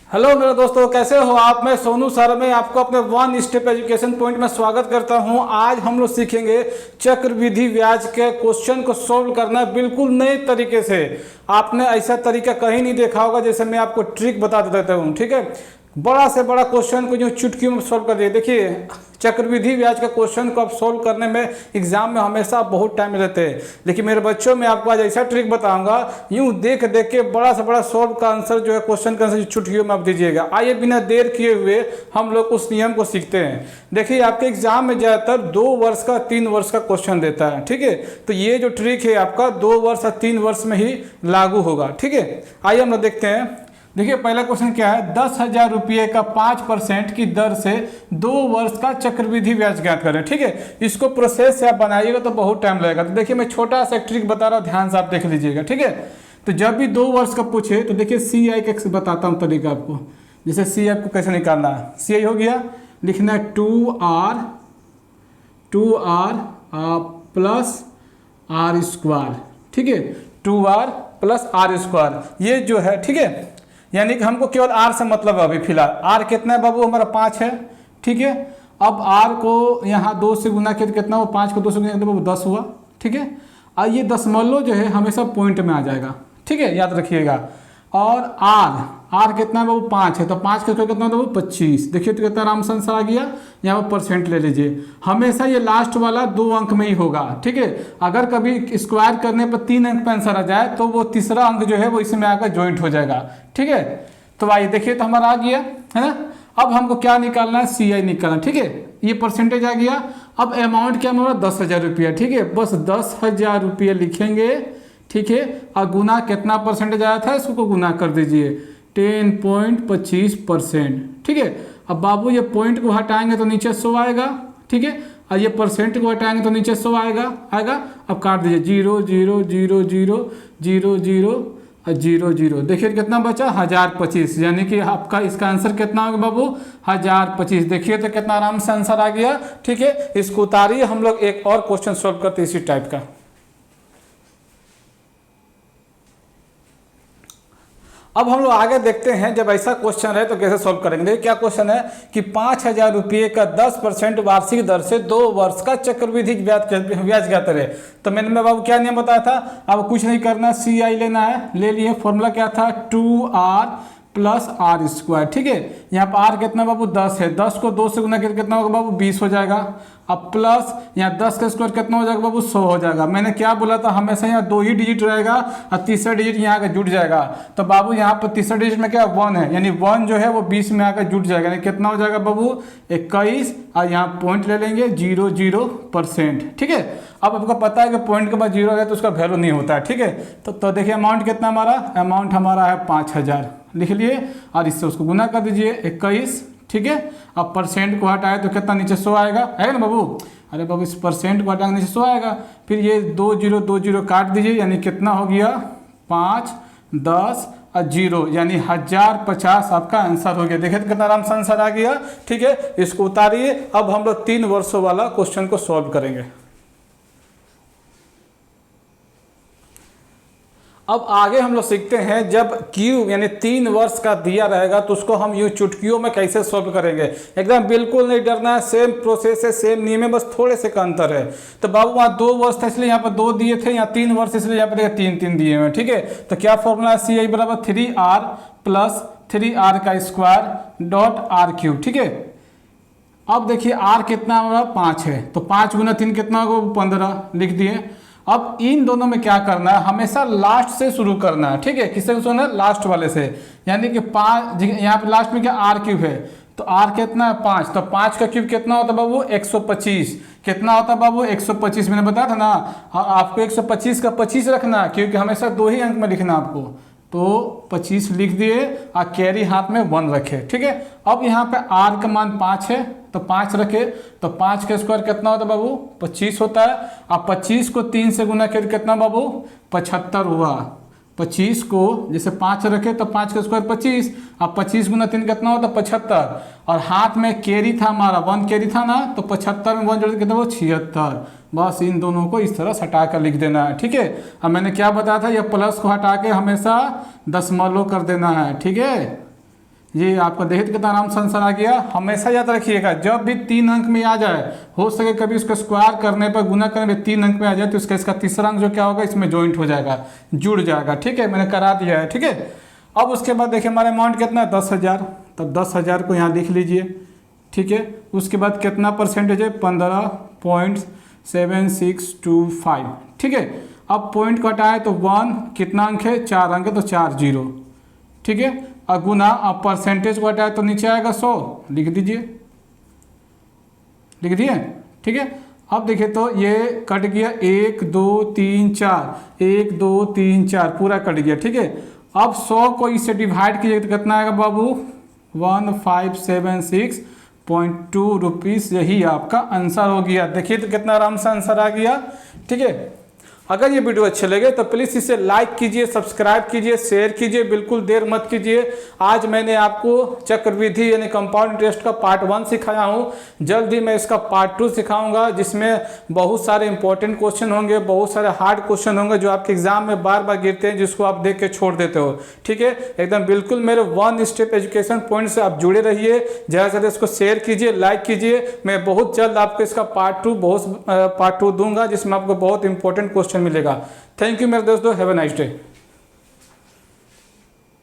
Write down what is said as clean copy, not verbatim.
Hello मेरे दोस्तों, कैसे हो आप। मैं सोनू सर में आपको अपने वन स्टेप एजुकेशन पॉइंट में स्वागत करता हूं। आज हम लोग सीखेंगे चक्रवृद्धि ब्याज के क्वेश्चन को सॉल्व करना बिल्कुल नए तरीके से। आपने ऐसा तरीका कहीं नहीं देखा होगा। जैसे मैं आपको ट्रिक बता देता हूं, ठीक है। बड़ा से बड़ा क्वेश्चन को जो चुटकियों में सॉल्व कर दिए। देखिए, चक्रवृद्धि ब्याज का क्वेश्चन को आप सॉल्व करने में एग्जाम में हमेशा बहुत टाइम लेते हैं, लेकिन मेरे बच्चों में आपको आज ऐसा ट्रिक बताऊंगा, यूं देख देख के बड़ा से बड़ा सॉल्व का आंसर जो है, क्वेश्चन का आंसर चुटकियों में आप दीजिएगा। आइए बिना देर किए हुए हम लोग उस नियम को सीखते हैं। देखिए, आपके एग्जाम में ज़्यादातर 2 वर्ष का 3 वर्ष का क्वेश्चन देता है, ठीक है। तो ये जो ट्रिक है आपका 2 वर्ष या 3 वर्ष में ही लागू होगा, ठीक है। आइए हम लोग देखते हैं। देखिए, पहला क्वेश्चन क्या है। 10,000 रुपये का 5% की दर से 2 वर्ष का चक्रवृद्धि ब्याज ज्ञात करें, ठीक है। इसको प्रोसेस से आप बनाइएगा तो बहुत टाइम लगेगा। तो देखिए, मैं छोटा सा ट्रिक बता रहा हूँ, ध्यान से आप देख लीजिएगा, ठीक है। तो जब भी 2 वर्ष का पूछे तो देखिए CI का बताता हूँ तरीका आपको। जैसे CI को कैसे निकालना है। CI हो गया, लिखना है 2R प्लस R स्क्वायर, ठीक है। 2R प्लस R स्क्वायर, ये जो है, ठीक है। यानी कि हमको केवल R से मतलब है अभी फिलहाल। R कितना है बाबू, हमारा 5 है, ठीक है। अब R को यहाँ 2 से गुना किया तो कितना हो, 5 को 2 से गुना किया तो बाबू 10 हुआ, ठीक है। और ये दशमलव जो है हमेशा पॉइंट में आ जाएगा, ठीक है, याद रखिएगा। और R कितना है बाबू, 5 है, तो 5 का स्क्वायर कितना होता है बाबू 25। देखिए तो कितना आराम से आंसर आ गया। यहाँ पर परसेंट ले लीजिए। हमेशा ये लास्ट वाला 2 अंक में ही होगा, ठीक है। अगर कभी स्क्वायर करने पर 3 अंक पर आंसर आ जाए तो वो तीसरा अंक जो है वो इसमें आकर ज्वाइंट हो जाएगा, ठीक है। तो आइए देखिए, तो हमारा आ गया है ना। अब हमको क्या निकालना है, CI निकालना, ठीक है। ये परसेंटेज आ गया। अब अमाउंट क्या हमारा 10,000 रुपया, ठीक है। बस 10,000 रुपये लिखेंगे, ठीक है। और गुना कितना परसेंटेज आया था, इसको गुना कर दीजिए 10.25%, ठीक है। अब बाबू ये पॉइंट को हटाएंगे तो नीचे 100 आएगा, ठीक है। और ये परसेंट को हटाएंगे तो नीचे 100 आएगा। अब काट दीजिए 0 0 0 0 0 0 और 0 0। देखिए कितना बचा, 1025। यानी कि आपका इसका आंसर कितना होगा बाबू, 1025। देखिए तो कितना आराम से आंसर आ गया, ठीक है। इसको उतारिए, हम लोग एक और क्वेश्चन सॉल्व करते हैं इसी टाइप का। अब हम लोग आगे देखते हैं, जब ऐसा क्वेश्चन है तो कैसे सॉल्व करेंगे। देखिए क्या क्वेश्चन है कि 5,000 रुपये का 10% वार्षिक दर से 2 वर्ष का चक्रवृद्धि ब्याज ज्ञात करें। तो मैंने बाबू क्या नियम बताया था, अब कुछ नहीं करना, CI लेना है, ले लिए। फॉर्मूला क्या था, 2R प्लस R स्क्वायर, ठीक है। यहाँ पर R कितना बाबू 10 है, 10 को 2 से गुना करके कितना होगा बाबू 20 हो जाएगा। अब प्लस यहाँ 10 का स्क्वायर कितना हो जाएगा बाबू 100 हो जाएगा। मैंने क्या बोला था, हमेशा यहाँ 2 ही डिजिट रहेगा और तीसरा डिजिट यहाँ का जुट जाएगा। तो बाबू यहाँ पर तीसरा डिजिट में क्या 1 है, यानी 1 जो है वो 20 में आकर जुट जाएगा। यानी कितना हो जाएगा बाबू 21। और यहाँ पॉइंट ले लेंगे 0.00%, ठीक है। अब आपको पता है कि पॉइंट के बाद 0 आ गया तो उसका वैल्यू नहीं होता है, ठीक है। तो देखिए अमाउंट कितना हमारा, अमाउंट हमारा है 5,000, लिख लिए। और इससे उसको गुना कर दीजिए 21, ठीक है। अब परसेंट को हटाए तो कितना नीचे 100 आएगा, है ना बाबू। अरे बाबू, इस परसेंट को हटाएंगे नीचे 100 आएगा। फिर ये 2 0 2 0 काट दीजिए, यानी कितना हो गया 5 10 और 0, यानी 1050 आपका आंसर हो गया। देखिए तो कितना आराम से आंसर आ गया, ठीक है। इसको उतारिए। अब हम लोग 3 वर्षों वाला क्वेश्चन को सॉल्व करेंगे। अब आगे हम लोग सीखते हैं, जब Q यानी 3 वर्ष का दिया रहेगा तो उसको हम यूँ चुटकियों में कैसे सॉल्व करेंगे। एकदम बिल्कुल नहीं डरना है, सेम प्रोसेस है, सेम नियम है, बस थोड़े से का अंतर है। तो बाबू वहाँ 2 वर्ष था इसलिए यहाँ पर 2 दिए थे, यहाँ 3 वर्ष इसलिए यहाँ पर 3 दिए हुए, ठीक है। तो क्या फॉर्मूला है, CI बराबर 3R प्लस 3R का स्क्वायर डॉट R3, ठीक है। अब देखिए R कितना हमारा 5 है, तो 5 गुना 3 कितना होगा 15, लिख दिए। अब इन दोनों में क्या करना है, हमेशा लास्ट से शुरू करना है, ठीक है। किससे शुरू है, लास्ट वाले से। यानी कि 5, यहाँ पे लास्ट में क्या R³ है, तो R कितना है 5, तो 5 का क्यूब कितना होता है बाबू 125। कितना होता है बाबू 125, मैंने बताया था ना। आपको 125 का 25 रखना, क्योंकि हमेशा 2 ही अंक में लिखना आपको। तो 25 लिख दिए और कैरी हाथ में 1 रखे, ठीक है। अब यहाँ पे R का मान 5 है, तो 5 रखे, तो 5 का स्क्वायर कितना होता है बाबू 25 होता है। अब 25 को 3 से गुना करके कितना बाबू 75 हुआ। 25 को जैसे 5 रखे तो 5 का स्क्वायर 25, अब 25 गुना 3 कितना होता 75। और हाथ में कैरी था हमारा 1 कैरी था ना, तो 75 में 1 जोड़ कितना वो 76। बस इन दोनों को इस तरह से हटा कर लिख देना है, ठीक है। अब मैंने क्या बताया था, ये प्लस को हटा के हमेशा दशमलव कर देना है, ठीक है। ये आपका देखिए कितना आराम से आंसर आ गया। हमेशा याद रखिएगा जब भी 3 अंक में आ जाए, हो सके कभी उसको स्क्वायर करने पर, गुना करने पर 3 अंक में आ जाए तो इसका तीसरा अंक जो क्या होगा इसमें ज्वाइंट हो जाएगा, जुड़ जाएगा। ठीक है, मैंने करा दिया है। ठीक है, अब उसके बाद देखिए हमारा अमाउंट कितना है 10,000, तब 10,000 को यहाँ लिख लीजिए। ठीक है, उसके बाद कितना परसेंटेज है 15.7625। ठीक है, अब पॉइंट कटाए तो 1 कितना अंक है 4 अंक है तो 4 जीरो। ठीक है, और गुना, अब परसेंटेज को हटाए तो नीचे आएगा 100, लिख दीजिए, लिख दिए। ठीक है, अब देखिए तो ये कट गया 1 2 3 4, 1 2 3 4 पूरा कट गया। ठीक है, अब 100 को इससे डिवाइड कीजिए तो कितना आएगा बाबू 1576.2 रुपीज़। यही आपका आंसर हो गया। देखिए तो कितना आराम से आंसर आ गया। ठीक है, अगर ये वीडियो अच्छे लगे तो प्लीज़ इसे लाइक कीजिए, सब्सक्राइब कीजिए, शेयर कीजिए, बिल्कुल देर मत कीजिए। आज मैंने आपको चक्रवृद्धि यानी कंपाउंड इंटरेस्ट का पार्ट 1 सिखाया हूँ, जल्द ही मैं इसका पार्ट 2 सिखाऊंगा जिसमें बहुत सारे इंपॉर्टेंट क्वेश्चन होंगे, बहुत सारे हार्ड क्वेश्चन होंगे जो आपके एग्जाम में बार बार गिरते हैं, जिसको आप देख के छोड़ देते हो। ठीक है, एकदम बिल्कुल मेरे 1 स्टेप एजुकेशन पॉइंट से आप जुड़े रहिए, ज़्यादा से ज़्यादा इसको शेयर कीजिए, लाइक कीजिए। मैं बहुत जल्द आपको इसका पार्ट 2 दूंगा जिसमें आपको बहुत इंपॉर्टेंट क्वेश्चन मिलेगा। थैंक यू मेरे दोस्तों, हैव अ नाइस डे।